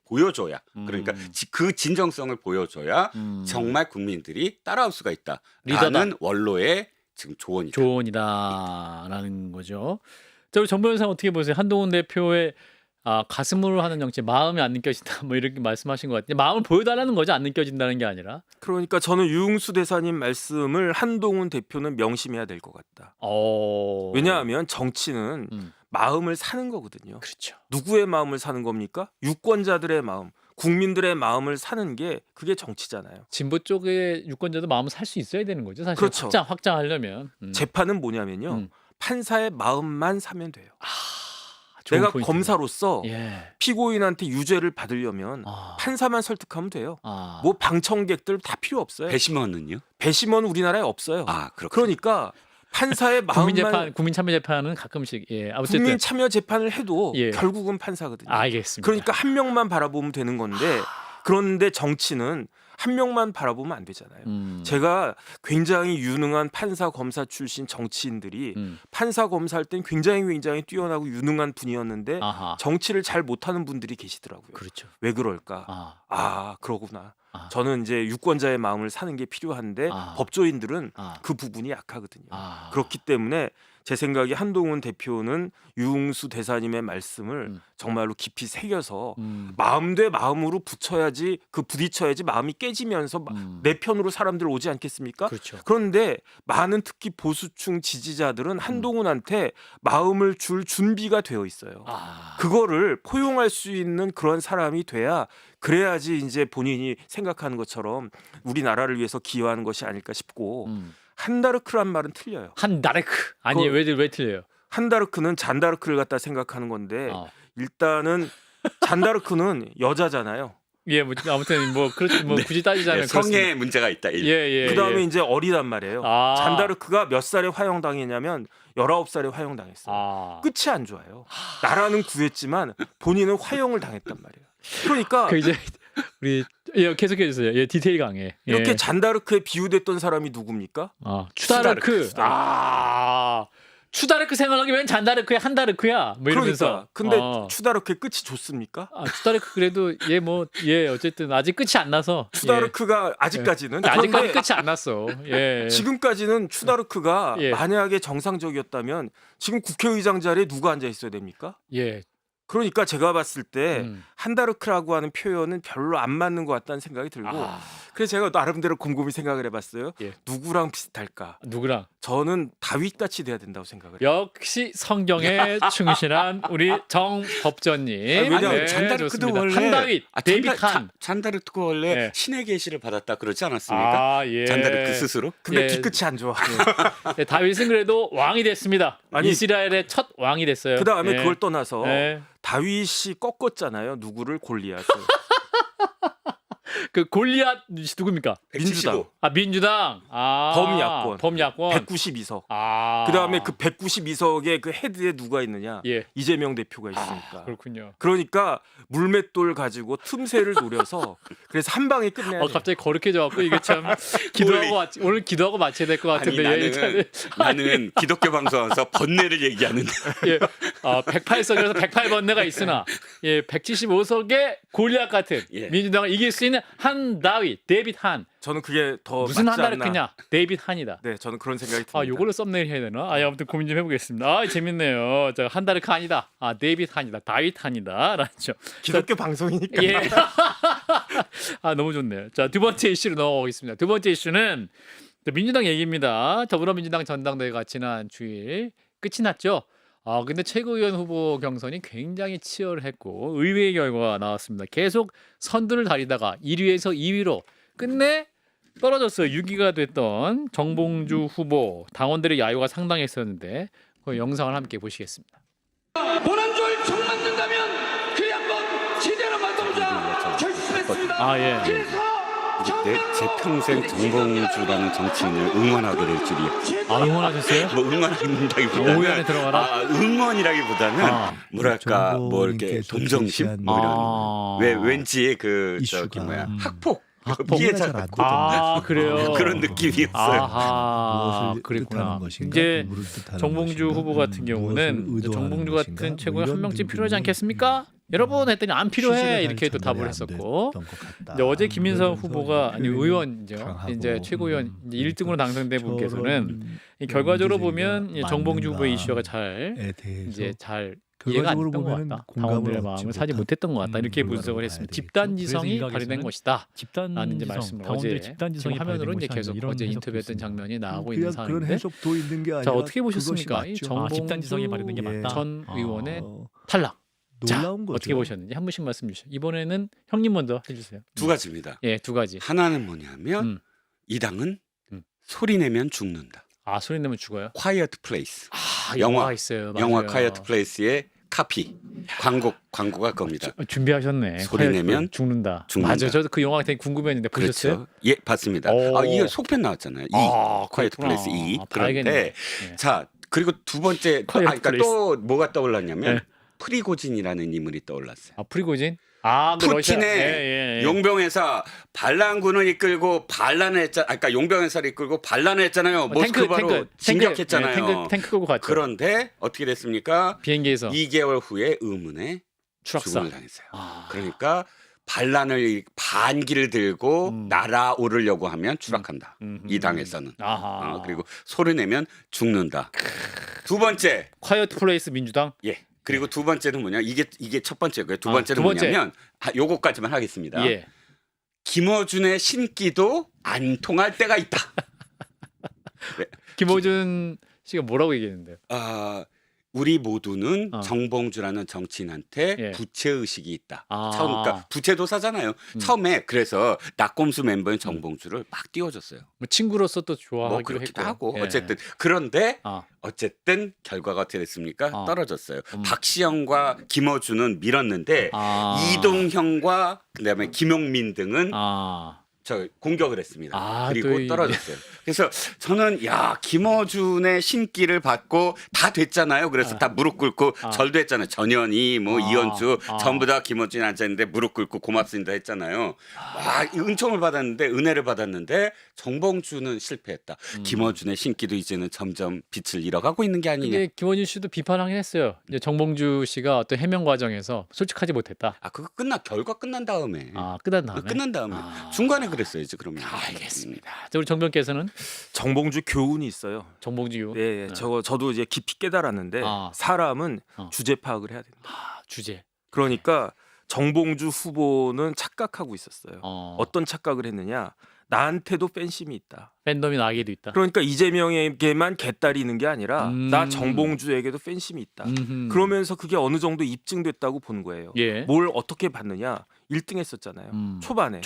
보여줘야 그러니까 그 진정성을 보여줘야 정말 국민들이 따라올 수가 있다라는 리더다. 원로의 지금 조언이다. 조언이다라는 거죠. 자, 우리 정 변호사 어떻게 보세요? 한동훈 대표의 가슴으로 하는 정치, 마음이 안 느껴진다, 뭐 이렇게 말씀하신 것 같아요. 마음을 보여달라는 거죠, 안 느껴진다는 게 아니라. 그러니까 저는 유흥수 대사님 말씀을 한동훈 대표는 명심해야 될 것 같다. 왜냐하면 정치는 마음을 사는 거거든요. 그렇죠. 누구의 마음을 사는 겁니까? 유권자들의 마음, 국민들의 마음을 사는 게 그게 정치잖아요. 진보 쪽의 유권자도 마음을 살 수 있어야 되는 거죠, 사실. 그렇죠. 확장하려면. 재판은 뭐냐면요. 판사의 마음만 사면 돼요. 좋은 내가 포인트네. 검사로서 예. 피고인한테 유죄를 받으려면 판사만 설득하면 돼요. 뭐 방청객들 다 필요 없어요. 배심원은요? 배심원은 우리나라에 없어요. 그렇군요. 그러니까 판사의 마음만 국민참여재판은 가끔씩 어쨌든 국민 참여 재판을 해도 예. 결국은 판사거든요. 알겠습니다. 그러니까 한 명만 바라보면 되는 건데 그런데 정치는 한 명만 바라보면 안 되잖아요. 제가 굉장히 유능한 판사 검사 출신 정치인들이 판사 검사할 땐 굉장히 뛰어나고 유능한 분이었는데 정치를 잘 못하는 분들이 계시더라고요. 그렇죠. 왜 그럴까? 그러구나. 저는 이제 유권자의 마음을 사는 게 필요한데 법조인들은 그 부분이 약하거든요. 그렇기 때문에 제 생각에 한동훈 대표는 유흥수 대사님의 말씀을 정말로 깊이 새겨서 마음 대 마음으로 부딪혀야지 마음이 깨지면서 내 편으로 사람들 오지 않겠습니까? 그렇죠. 그런데 많은 특히 보수층 지지자들은 한동훈한테 마음을 줄 준비가 되어 있어요. 그거를 포용할 수 있는 그런 사람이 그래야지 이제 본인이 생각하는 것처럼 우리나라를 위해서 기여하는 것이 아닐까 싶고 한다르크란 말은 틀려요. 한다르크 아니 왜 틀려요? 한다르크는 잔다르크를 갖다 생각하는 건데 일단은 잔다르크는 여자잖아요. 예, 뭐 아무튼 그렇지 네. 굳이 따지자면 성에 문제가 있다. 그다음에 이제 어리단 말이에요. 잔다르크가 몇 살에 화형당했냐면 19살에 화형당했어요. 끝이 안 좋아요. 나라는 구했지만 본인은 화형을 당했단 말이에요. 그러니까 이제 우리 계속해 주세요. 디테일 강해. 이렇게 잔다르크에 비유됐던 사람이 누굽니까? 추다르크. 추다르크 생각하기엔 잔다르크야 한다르크야 뭐 이러면서. 근데 추다르크의 끝이 좋습니까? 추다르크 그래도 어쨌든 아직 끝이 안 나서. 추다르크가 아직까지는 아직까지 끝이 안 났어. 지금까지는 추다르크가 만약에 정상적이었다면 지금 국회의장 자리에 누가 앉아 있어야 됩니까? 그러니까 제가 봤을 때 한다르크라고 하는 표현은 별로 안 맞는 것 같다는 생각이 들고 그래서 제가 나름대로 곰곰이 생각을 해봤어요. 누구랑 비슷할까? 누구랑? 저는 다윗같이 돼야 된다고 생각을 해요. 역시 성경에 충실한 우리 정 법전님. 왜냐하면 잔다르크도 원래 한다윗, 데이빗 한. 잔다르크가 원래 신의 계시를 받았다 그러지 않았습니까? 잔다르크 스스로? 근데 뒤끝이 안 좋아. 다윗은 그래도 왕이 됐습니다. 이스라엘의 첫 왕이 됐어요. 그 다음에 그걸 떠나서 다윗이 꺾었잖아요. 누구를? 골리앗을. 그 골리앗 누굽니까? 민주당. 아 민주당. 범야권. 범야권. 192석. 아. 그다음에 그 192석의 그 헤드에 누가 있느냐? 예. 이재명 대표가 있으니까. 그렇군요. 그러니까 물맷돌 가지고 틈새를 노려서 그래서 한 방에 끝내야 돼. 갑자기 거룩해져 갖고 이게 참 오늘 기도하고 마쳐야 될 것 같은데. 나는 기독교 방송에서 번뇌를 얘기하는데. 예. 108석에서 108번뇌가 있으나 175석의 골리앗 같은 예. 민주당을 이길 수 있는 한 다윗, 데이빗 한. 저는 그게 더 무슨 맞지 않나. 한다르크냐? 데이빗 한이다. 네, 저는 그런 생각이 듭니다. 요걸로 썸네일 해야 되나? 아무튼 고민 좀 해보겠습니다. 재밌네요. 한다르크 한이다. 데이빗 한이다. 다윗 한이다. 라죠. 기독교 방송이니까. 예. 너무 좋네요. 자, 두 번째 이슈로 넘어가겠습니다. 두 번째 이슈는 민주당 얘기입니다. 더불어민주당 전당대회가 지난 주일 끝이 났죠. 근데 최고위원 후보 경선이 굉장히 치열했고 의외의 결과가 나왔습니다. 계속 선두를 달리다가 1위에서 2위로 끝내 떨어졌어요. 6위가 됐던 정봉주 후보. 당원들의 야유가 상당했었는데 그 영상을 함께 보시겠습니다. 고난줄 정 만든다면 그 한번 제대로 만들자 결심했습니다. 예. 그래서 제 평생 정봉주라는 정치인을 응원하게 될 줄이야. 응원하셨어요? 뭐 응원한다기보다는 오연에 들어가라. 응원이라기보다는 뭐랄까 뭐 이렇게 동정심 뭐 이런 왠지 학폭 피해자 같고 그래요. 그런 느낌이었어요. 그랬구나. 이제 정봉주 후보 같은 경우는 정봉주 같은 최고위 한 명쯤 필요하지 않겠습니까? 여러분 했더니 안 필요해 이렇게 또 답을 했었고 이제 어제 김인성 후보가 의원이죠. 이제 최고위원 이제 1등으로 당선된 분께서는 결과적으로 보면 정봉주 후보의 이슈가 잘 이해가 안 됐던 것 같다. 당원들의 마음을 사지 못했던 것 같다. 이렇게 분석을 했습니다. 집단지성이 발휘된 것이다. 라는 이제 말씀을 어제 지금 화면으로 이제 계속 어제 인터뷰했던 장면이 나오고 있는 상황인데 자 어떻게 보셨습니까? 이 정봉주 전 의원의 탈락. 놀라운 거죠. 어떻게 보셨는지 한 분씩 말씀 주시죠. 이번에는 형님 먼저 해주세요. 두 가지입니다. 두 가지. 하나는 뭐냐면 이 당은 소리 내면 죽는다. 소리 내면 죽어요? Quiet Place. 영화가 있어요. 맞아요. 영화 Quiet Place의 카피 광고가 겁니다. 준비하셨네. 소리 내면 죽는다. 맞아요. 저도 그 영화 되게 궁금했는데 보셨어요? 그렇죠. 예, 봤습니다. 이게 속편 나왔잖아요. Quiet Place 2. 그런데 자 그리고 두 번째 그러니까 또 뭐가 떠올랐냐면 프리고진이라는 인물이 떠올랐어요. 프리고진? 푸틴의 용병회사 반란군을 이끌고 반란을 했잖아요. 그러니까 용병회사를 이끌고 반란을 했잖아요. 모스크바로 진격했잖아요. 탱크 끌고 갔죠. 그런데 어떻게 됐습니까? 비행기에서 2개월 후에 의문의 추락사. 죽음을 당했어요. 그러니까 반기를 들고 날아오르려고 하면 추락한다. 이 당에서는. 그리고 소리 내면 죽는다. 두 번째. 콰이어트 플레이스 민주당. 예. 그리고 두 번째는 뭐냐? 이게 첫 번째고요. 두 번째는 뭐냐면 요거까지만 하겠습니다. 김어준의 신기도 안 통할 때가 있다. 김어준 씨가 뭐라고 얘기했는데요? 우리 모두는 정봉주라는 정치인한테 부채 의식이 있다. 그러니까 부채도사잖아요. 처음에 그래서 낙곰수 멤버인 정봉주를 막 띄워줬어요. 뭐 친구로서 또 좋아하기로 했고. 하고 어쨌든 그런데 어쨌든 결과가 어떻게 됐습니까? 떨어졌어요. 박시영과 김어준은 밀었는데 이동형과 그다음에 김용민 등은 공격을 했습니다. 그리고 떨어졌어요. 그래서 저는 김어준의 신기를 받고 다 됐잖아요. 그래서 다 무릎 꿇고 절도 했잖아요. 전현희, 이현주 전부 다 김어준이 앉아있는데 무릎 꿇고 고맙습니다 했잖아요. 은총을 받았는데 은혜를 받았는데 정봉주는 실패했다. 김어준의 신기도 이제는 점점 빛을 잃어가고 있는 게 아니냐. 근데 김어준 씨도 비판하긴 했어요. 이제 정봉주 씨가 어떤 해명 과정에서 솔직하지 못했다. 그거 결과 끝난 다음에. 끝난 다음에. 중간에 그랬어야지 그러면. 알겠습니다. 우리 정변께서는 정봉주 교훈이 있어요. 정봉주. 네, 저도 이제 깊이 깨달았는데 사람은 주제 파악을 해야 된다. 주제. 그러니까 정봉주 후보는 착각하고 있었어요. 어떤 착각을 했느냐? 나한테도 팬심이 있다. 팬덤이 나에게도 있다. 그러니까 이재명에게만 개딸이는 게 아니라 나 정봉주에게도 팬심이 있다. 그러면서 그게 어느 정도 입증됐다고 본 거예요. 뭘 어떻게 봤느냐? 1등했었잖아요. 초반에.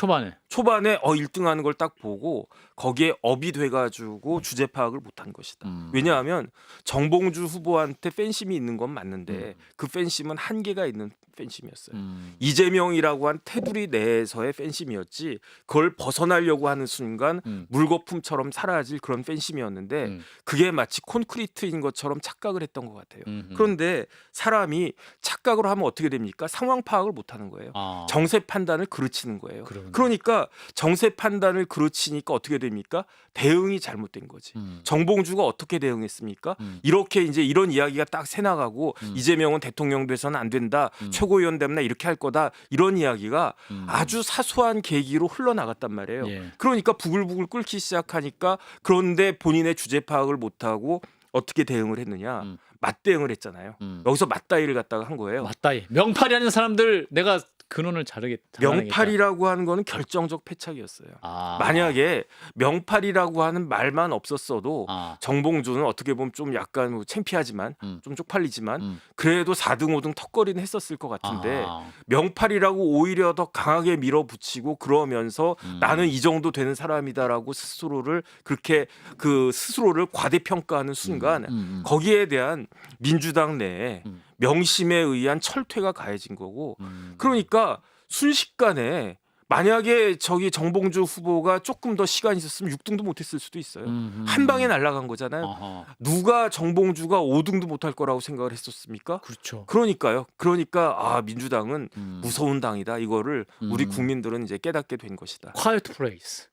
초반에 1등하는 걸 딱 보고 거기에 업이 돼가지고 주제 파악을 못한 것이다. 왜냐하면 정봉주 후보한테 팬심이 있는 건 맞는데 그 팬심은 한계가 있는 팬심이었어요. 이재명이라고 한 테두리 내에서의 팬심이었지 그걸 벗어나려고 하는 순간 물거품처럼 사라질 그런 팬심이었는데 그게 마치 콘크리트인 것처럼 착각을 했던 것 같아요. 그런데 사람이 착각을 하면 어떻게 됩니까? 상황 파악을 못하는 거예요. 정세 판단을 그르치는 거예요. 그러니까 정세 판단을 그르치니까 어떻게 됩니까? 대응이 잘못된 거지. 정봉주가 어떻게 대응했습니까? 이렇게 이제 이런 이야기가 딱 새나가고 이재명은 대통령 돼서는 안 된다. 최고위원 되면 이렇게 할 거다. 이런 이야기가 아주 사소한 계기로 흘러나갔단 말이에요. 예. 그러니까 부글부글 끓기 시작하니까 그런데 본인의 주제 파악을 못하고 어떻게 대응을 했느냐? 맞대응을 했잖아요. 여기서 맞다이를 갖다가 한 거예요. 맞다이. 명팔이 하는 사람들 내가 근원을 자르겠다. 명팔이라고 하는 거는 결정적 패착이었어요. 만약에 명팔이라고 하는 말만 없었어도 정봉주는 어떻게 보면 좀 약간 뭐 창피하지만 좀 쪽팔리지만 그래도 4등 5등 턱걸이는 했었을 것 같은데 명팔이라고 오히려 더 강하게 밀어붙이고 그러면서 나는 이 정도 되는 사람이다라고 스스로를 그렇게 그 스스로를 과대평가하는 순간 거기에 대한 민주당 내에 명심에 의한 철퇴가 가해진 거고 그러니까 순식간에 만약에 저기 정봉주 후보가 조금 더 시간이 있었으면 6등도 못했을 수도 있어요. 한 방에 날아간 거잖아요. 누가 정봉주가 5등도 못할 거라고 생각을 했었습니까? 그렇죠. 그러니까요. 그러니까 민주당은 무서운 당이다. 이거를 우리 국민들은 이제 깨닫게 된 것이다. Quiet place.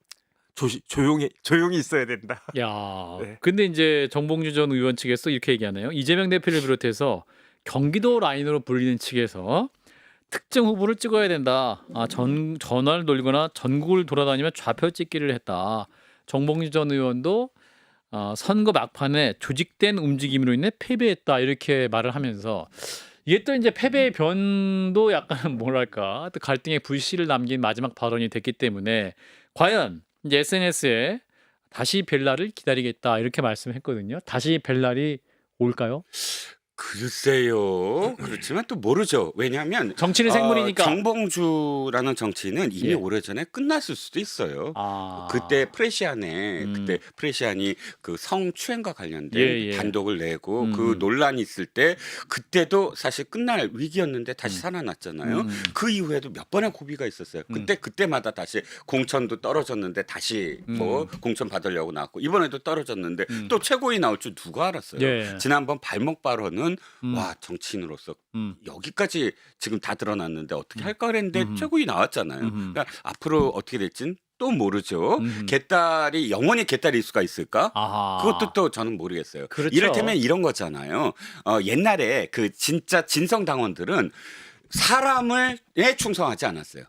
조용히 있어야 된다. 야, 네. 근데 이제 정봉주 전 의원 측에서 이렇게 얘기하네요. 이재명 대표를 비롯해서 경기도 라인으로 불리는 측에서 특정 후보를 찍어야 된다. 전화를 돌리거나 전국을 돌아다니며 좌표 찍기를 했다. 정봉주 전 의원도 선거 막판에 조직된 움직임으로 인해 패배했다. 이렇게 말을 하면서 이게 또 이제 패배의 변도 약간 뭐랄까 또 갈등의 불씨를 남긴 마지막 발언이 됐기 때문에 과연 이제 SNS에 다시 뵐 날을 기다리겠다 이렇게 말씀했거든요. 다시 뵐 날이 올까요? 글쎄요. 그렇지만 또 모르죠. 왜냐하면 정치는 생물이니까. 정봉주라는 정치는 이미 오래전에 끝났을 수도 있어요. 그때 프레시안이 그 성추행과 관련된 단독을 내고 그 논란이 있을 때 그때도 사실 끝날 위기였는데 다시 살아났잖아요. 그 이후에도 몇 번의 고비가 있었어요. 그때마다 다시 공천도 떨어졌는데 다시 뭐 공천 받으려고 나왔고 이번에도 떨어졌는데 또 최고위 나올 줄 누가 알았어요. 지난번 발목 발언은 와 정치인으로서 여기까지 지금 다 드러났는데 어떻게 할까 그랬는데 최고위 나왔잖아요. 그러니까 앞으로 어떻게 될지는 또 모르죠. 개딸이 영원히 개딸일 수가 있을까? 그것도 또 저는 모르겠어요. 그렇죠. 이를테면 이런 거잖아요. 옛날에 그 진짜 진성 당원들은 사람에 충성하지 않았어요.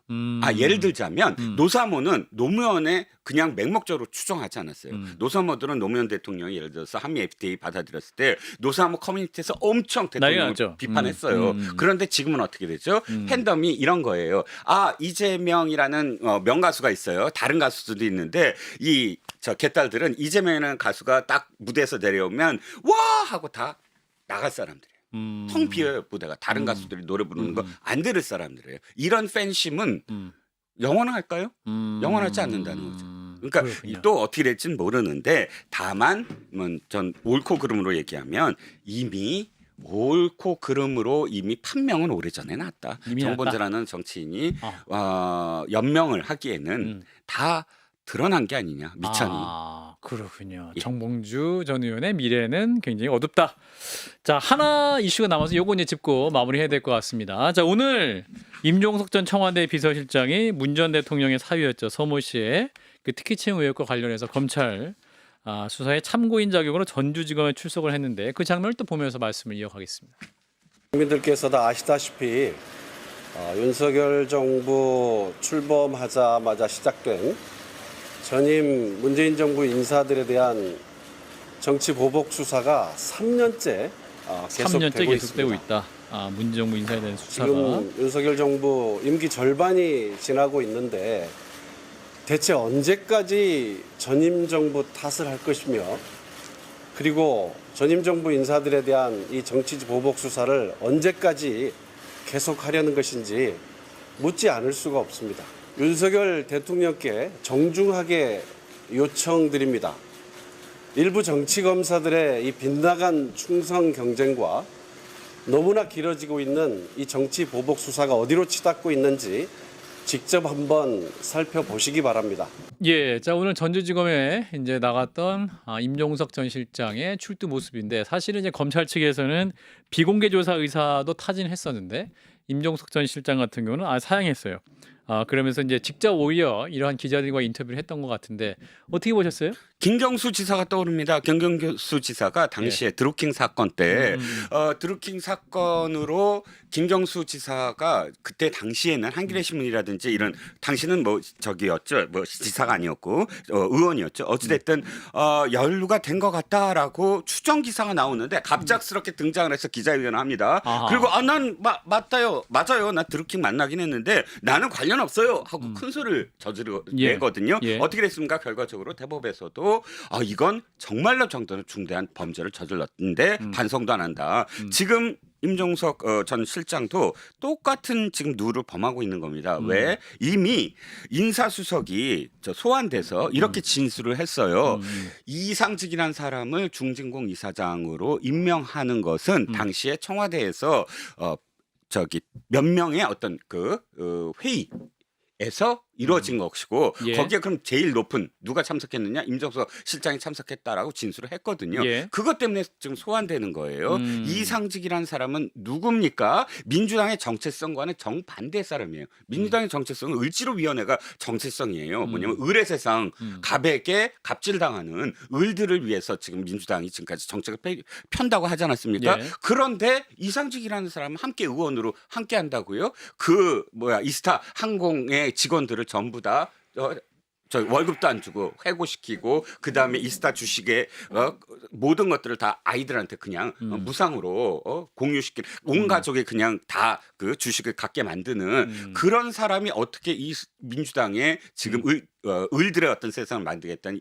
예를 들자면 노사모는 노무현에 그냥 맹목적으로 추종하지 않았어요. 노사모들은 노무현 대통령이 예를 들어서 한미 FTA 받아들였을 때 노사모 커뮤니티에서 엄청 대통령을 비판했어요. 그런데 지금은 어떻게 되죠? 팬덤이 이런 거예요. 이재명이라는 명가수가 있어요. 다른 가수들도 있는데 저 개딸들은 이재명이라는 가수가 딱 무대에서 내려오면 와 하고 다 나갈 사람들이에요. 텅 비어요 무대가. 다른 가수들이 노래 부르는 거 안 들을 사람들이에요. 이런 팬심은 영원할까요? 영원하지 않는다는 거죠. 그러니까 그렇군요. 또 어떻게 될지는 모르는데 다만 전 옳고 그름으로 얘기하면 이미 옳고 그름으로 이미 판명은 오래전에 났다. 정봉주라는 정치인이 연명을 하기에는 다 드러난 게 아니냐 미천이. 그렇군요. 정봉주 전 의원의 미래는 굉장히 어둡다. 자, 하나 이슈가 남아서 요거 이제 짚고 마무리해야 될 것 같습니다. 자, 오늘 임종석 전 청와대 비서실장이 문 전 대통령의 사위였죠. 서모 씨의 그 특혜채용 의혹과 관련해서 검찰 수사에 참고인 자격으로 전주지검에 출석을 했는데 그 장면을 또 보면서 말씀을 이어가겠습니다. 국민들께서 다 아시다시피 윤석열 정부 출범하자마자 시작된 전임 문재인 정부 인사들에 대한 정치 보복 수사가 3년째 계속되고 있다. 문 정부 인사에 대한 수사가. 지금 윤석열 정부 임기 절반이 지나고 있는데 대체 언제까지 전임 정부 탓을 할 것이며 그리고 전임 정부 인사들에 대한 이 정치 보복 수사를 언제까지 계속하려는 것인지 묻지 않을 수가 없습니다. 윤석열 대통령께 정중하게 요청드립니다. 일부 정치검사들의 이 빗나간 충성 경쟁과 너무나 길어지고 있는 이 정치 보복 수사가 어디로 치닫고 있는지 직접 한번 살펴보시기 바랍니다. 예, 자 오늘 전주지검에 이제 나갔던 임종석 전 실장의 출두 모습인데 사실은 이제 검찰 측에서는 비공개 조사 의사도 타진했었는데 임종석 전 실장 같은 경우는 사양했어요. 그러면서 이제 직접 오히려 이러한 기자들과 인터뷰를 했던 것 같은데 어떻게 보셨어요? 김경수 지사가 떠오릅니다. 김경수 지사가 당시에 드루킹 사건 때 드루킹 사건으로 김경수 지사가 그때 당시에는 한겨레 신문이라든지 이런 당시는 뭐 저기였죠. 뭐 지사가 아니었고 의원이었죠. 어찌됐든 연루가 된 것 같다라고 추정 기사가 나오는데 갑작스럽게 등장을 해서 기자회견을 합니다. 그리고 난 맞아요. 나 드루킹 만나긴 했는데 나는 관련 없어요 하고 큰 소리를 저지르거든요. 어떻게 됐습니까? 결과적으로 대법에서도 이건 정말로 중대한 범죄를 저질렀는데 반성도 안 한다. 지금 임종석 전 실장도 똑같은 지금 누를 범하고 있는 겁니다. 왜? 이미 인사수석이 소환돼서 이렇게 진술을 했어요. 이상직이라는 사람을 중진공 이사장으로 임명하는 것은 당시에 청와대에서 몇 명의 어떤 회의에서 이루어진 것이고 거기에 그럼 제일 높은 누가 참석했느냐 임종석 실장이 참석했다라고 진술을 했거든요. 그것 때문에 지금 소환되는 거예요. 이상직이라는 사람은 누굽니까? 민주당의 정체성과는 정반대의 사람이에요. 민주당의 정체성은 을지로위원회가 정체성이에요. 뭐냐면 을의 세상 갑에게 갑질당하는 을들을 위해서 지금 민주당이 지금까지 정책을 편다고 하지 않았습니까? 그런데 이상직이라는 사람은 함께 의원으로 함께 한다고요? 이스타 항공의 직원들을 전부 다 월급도 안 주고 해고시키고 그다음에 이스타 주식의 모든 것들을 다 아이들한테 그냥 무상으로 공유시키는 온 가족이 그냥 다 그 주식을 갖게 만드는 그런 사람이 어떻게 이 민주당의 지금 을들의 어떤 세상을 만들겠다는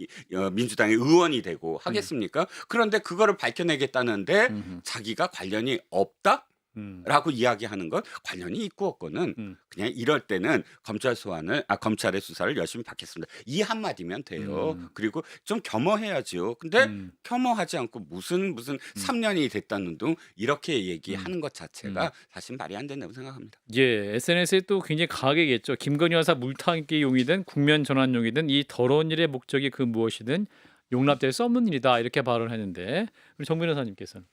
민주당의 의원이 되고 하겠습니까? 그런데 그거를 밝혀내겠다는데 자기가 관련이 없다? 라고 이야기하는 것 관련이 있고 없고는 그냥 이럴 때는 검찰의 수사를 열심히 받겠습니다. 이 한마디면 돼요. 그리고 좀 겸허해야죠. 근데 겸허하지 않고 무슨 3년이 됐다는 둥 이렇게 얘기하는 것 자체가 사실 말이 안 된다고 생각합니다. 예, SNS에 또 굉장히 강하게겠죠. 김건희 여사 물타기용이든 국면 전환용이든 이 더러운 일의 목적이 그 무엇이든 용납될 수 없는 일이다 이렇게 발언했는데 우리 정 변호사님께서는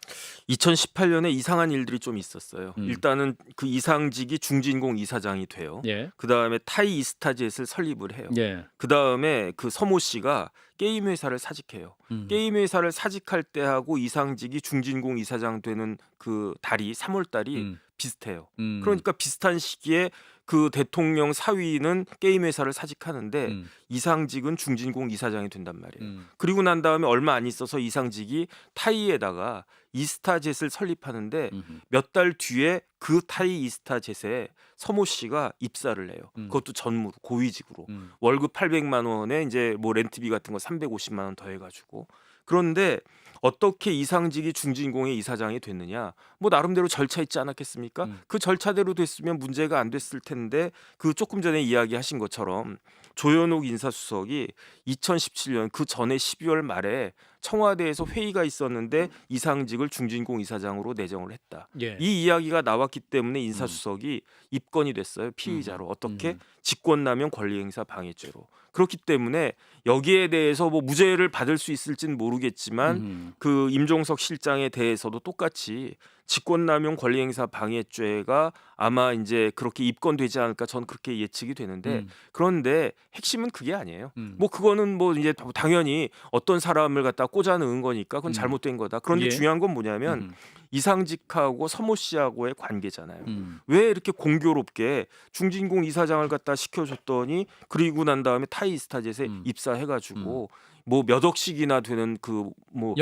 2018년에 이상한 일들이 좀 있었어요. 일단은 그 이상직이 중진공 이사장이 돼요. 그 다음에 타이 이스타젯을 설립을 해요. 그 다음에 그 서모 씨가 게임 회사를 사직해요. 게임 회사를 사직할 때하고 이상직이 중진공 이사장 되는 그 달이 3월 달이 비슷해요. 그러니까 비슷한 시기에 그 대통령 사위는 게임 회사를 사직하는데 이상직은 중진공 이사장이 된단 말이에요. 그리고 난 다음에 얼마 안 있어서 이상직이 타이에다가 이스타젯을 설립하는데 몇 달 뒤에 그 타이 이스타젯에 서모 씨가 입사를 해요. 그것도 전무로 고위직으로 월급 800만 원에 이제 뭐 렌트비 같은 거 350만 원 더해가지고 그런데 어떻게 이상직이 중진공의 이사장이 됐느냐? 뭐 나름대로 절차 있지 않았겠습니까? 그 절차대로 됐으면 문제가 안 됐을 텐데 그 조금 전에 이야기하신 것처럼 조현옥 인사수석이 2017년 그 전에 12월 말에 청와대에서 회의가 있었는데 이상직을 중진공 이사장으로 내정을 했다. 이 이야기가 나왔기 때문에 인사수석이 입건이 됐어요. 피의자로. 어떻게? 직권남용 권리행사 방해죄로. 그렇기 때문에 여기에 대해서 뭐 무죄를 받을 수 있을지는 모르겠지만 그 임종석 실장에 대해서도 똑같이 직권남용 권리행사 방해죄가 아마 이제 그렇게 입건되지 않을까 저는 그렇게 예측이 되는데 그런데 핵심은 그게 아니에요. 뭐 그거는 뭐 이제 당연히 어떤 사람을 갖다 꽂아 넣은 거니까 그건 잘못된 거다. 그런데 중요한 건 뭐냐면 이상직하고 서모 씨하고의 관계잖아요. 왜 이렇게 공교롭게 중진공 이사장을 갖다 시켜줬더니 그리고 난 다음에 타이스타젯에 입사해가지고 뭐 몇 억씩이나 되는 그 뭐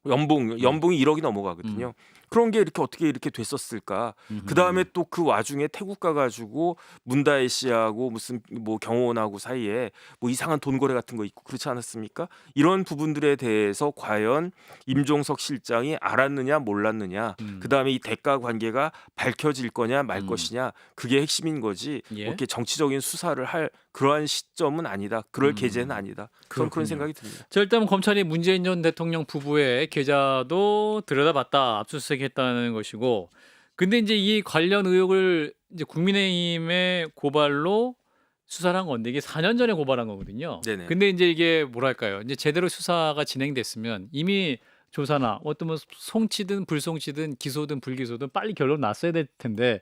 연봉이 1억이 넘어가거든요. 그런 게 이렇게 어떻게 이렇게 됐었을까? 그 다음에 또 그 와중에 태국 가가지고 문다혜 씨하고 무슨 뭐 경호원하고 사이에 뭐 이상한 돈 거래 같은 거 있고 그렇지 않았습니까? 이런 부분들에 대해서 과연 임종석 실장이 알았느냐 몰랐느냐, 그 다음에 이 대가 관계가 밝혀질 거냐 말 것이냐, 그게 핵심인 거지. 예. 이렇게 정치적인 수사를 할 그러한 시점은 아니다. 그럴 계제는 아니다. 저는 그런 생각이 듭니다. 자, 일단 검찰이 문재인 전 대통령 부부의 계좌도 들여다봤다, 압수수색했다는 것이고, 근데 이제 이 관련 의혹을 이제 국민의힘의 고발로 수사를 한 건데 이게 4년 전에 고발한 거거든요. 네네. 근데 이제 이게 뭐랄까요? 이제 제대로 수사가 진행됐으면 이미 조사나 어떤 뭐 송치든 불송치든 기소든 불기소든 빨리 결론 났어야 될 텐데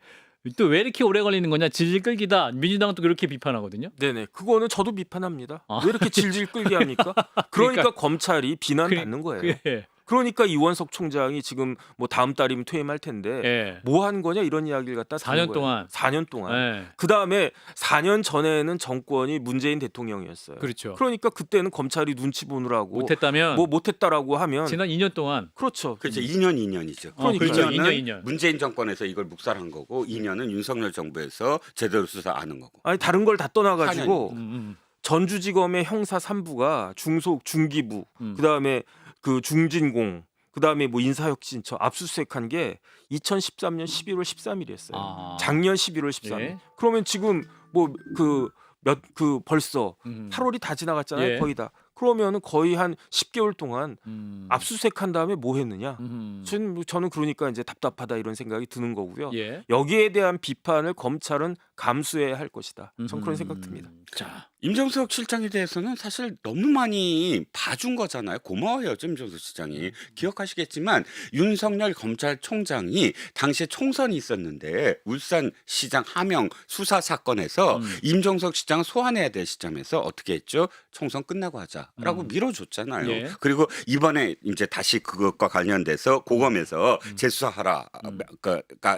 또 왜 이렇게 오래 걸리는 거냐? 질질 끌기다. 민주당은 또 그렇게 비판하거든요. 네네. 그거는 저도 비판합니다. 아. 왜 이렇게 질질 끌게 합니까? 그러니까 검찰이 비난받는 거예요. 예. 그러니까 이원석 총장이 지금 뭐 다음 달이면 퇴임할 텐데 예. 뭐 한 거냐 이런 이야기를 갖다 4년 동안. 4년 동안. 예. 그다음에 4년 전에는 정권이 문재인 대통령이었어요. 그렇죠. 그러니까 그때는 검찰이 눈치 보느라고 못했다면 뭐 못했다라고 하면 지난 2년 동안 그렇죠. 그렇죠. 2년이죠. 그러니까요. 1년은 2년. 문재인 정권에서 이걸 묵살한 거고 2년은 윤석열 정부에서 제대로 수사 안 한 거고. 아니 다른 걸 다 떠나가지고 음. 전주지검의 형사 3부가 중속 중기부 그다음에 그 중진공 그다음에 뭐 인사혁신처 압수수색한 게 2013년 11월 13일이었어요. 아. 작년 11월 13일. 예. 그러면 지금 뭐 벌써 8월이 다 지나갔잖아요. 예. 거의 다. 그러면은 거의 한 10개월 동안 음. 압수수색한 다음에 뭐 했느냐? 음. 저는 그러니까 이제 답답하다 이런 생각이 드는 거고요. 예. 여기에 대한 비판을 검찰은 감수해야 할 것이다. 전 그런 생각 듭니다. 자, 임종석 실장에 대해서는 사실 너무 많이 봐준 거잖아요. 고마워요, 임종석 실장이. 기억하시겠지만 윤석열 검찰총장이 당시에 총선이 있었는데 울산시장 하명 수사 사건에서 임종석 시장을 소환해야 될 시점에서 어떻게 했죠? 총선 끝나고 하자라고 밀어줬잖아요. 예. 그리고 이번에 이제 다시 그것과 관련돼서 고검에서 재수하라가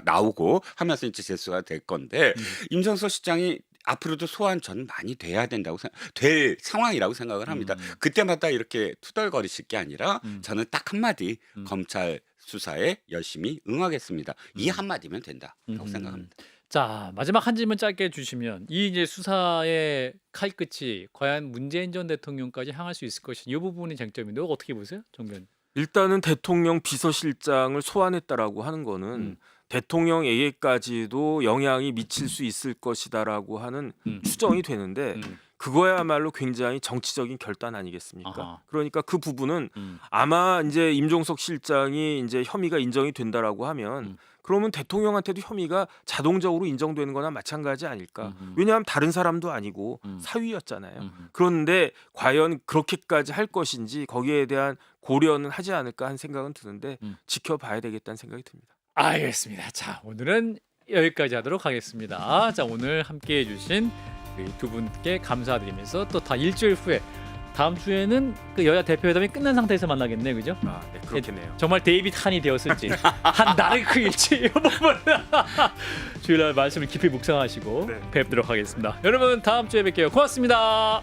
나오고 하면서 이제 재수가 될 건데 임종석 시장이 앞으로도 소환 저는 많이 돼야 된다고 될 상황이라고 생각을 합니다. 그때마다 이렇게 투덜거리실 게 아니라 저는 딱 한마디 검찰 수사에 열심히 응하겠습니다. 이 한마디면 된다고 생각합니다. 자, 마지막 한 질문 짧게 주시면 이 이제 수사의 칼끝이 과연 문재인 전 대통령까지 향할 수 있을 것이 이 부분이 쟁점인데 어떻게 보세요, 정변? 일단은 대통령 비서실장을 소환했다라고 하는 거는 대통령에게까지도 영향이 미칠 수 있을 것이다라고 하는 추정이 되는데 그거야말로 굉장히 정치적인 결단 아니겠습니까? 아하. 그러니까 그 부분은 아마 이제 임종석 실장이 이제 혐의가 인정이 된다라고 하면 그러면 대통령한테도 혐의가 자동적으로 인정되는 거나 마찬가지 아닐까? 왜냐하면 다른 사람도 아니고 사위였잖아요. 그런데 과연 그렇게까지 할 것인지 거기에 대한 고려는 하지 않을까 하는 생각은 드는데 지켜봐야 되겠다는 생각이 듭니다. 알겠습니다. 자, 오늘은 여기까지 하도록 하겠습니다. 자, 오늘 함께해 주신 두 분께 감사드리면서 또 다 일주일 후에 다음 주에는 그 여야 대표회담이 끝난 상태에서 만나겠네요, 그죠? 아, 네, 그렇겠네요. 정말 데이빗 한이 되었을지 한 나르크일지 이 부분 주일날 말씀을 깊이 묵상하시고 네. 뵙도록 하겠습니다. 여러분 다음 주에 뵐게요. 고맙습니다.